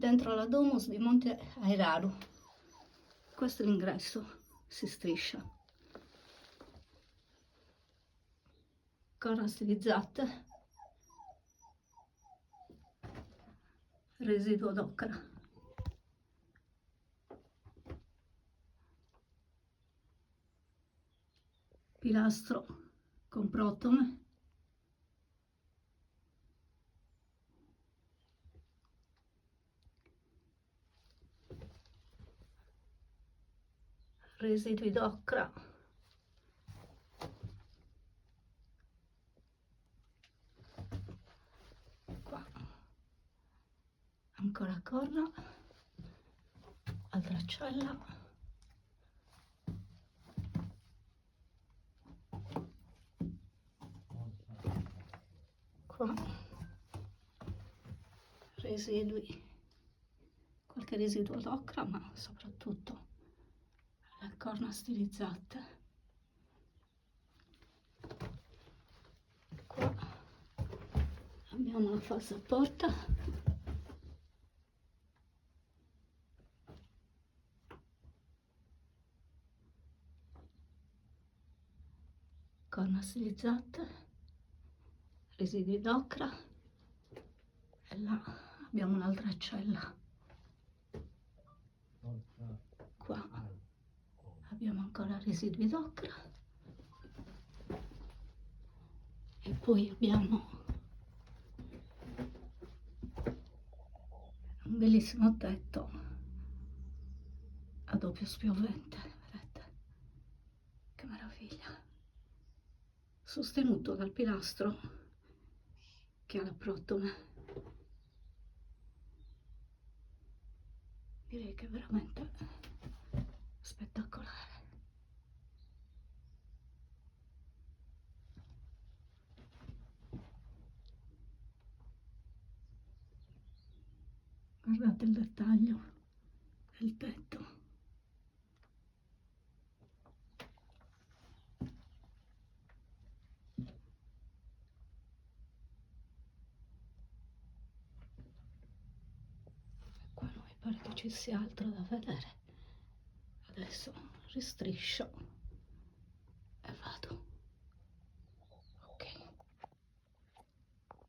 dentro la Domus di Monte Airaru. Questo è l'ingresso, si striscia. Corna stilizzate, residuo d'ocra. Pilastro con protome. Residui d'ocra. Qua ancora corna, altra cella, qua residui, qualche residuo d'ocra, ma soprattutto le corna stilizzate. Qua abbiamo la falsa porta, corna stilizzate, residui d'ocra, e là abbiamo un'altra cella. Qua abbiamo ancora residui d'ocra e poi abbiamo un bellissimo tetto a doppio spiovente, vedete che meraviglia, sostenuto dal pilastro che ha la protome. Direi che è veramente spettacolare. Guardate il dettaglio del tetto. Qua non mi pare che ci sia altro da vedere. Adesso ristriscio e vado.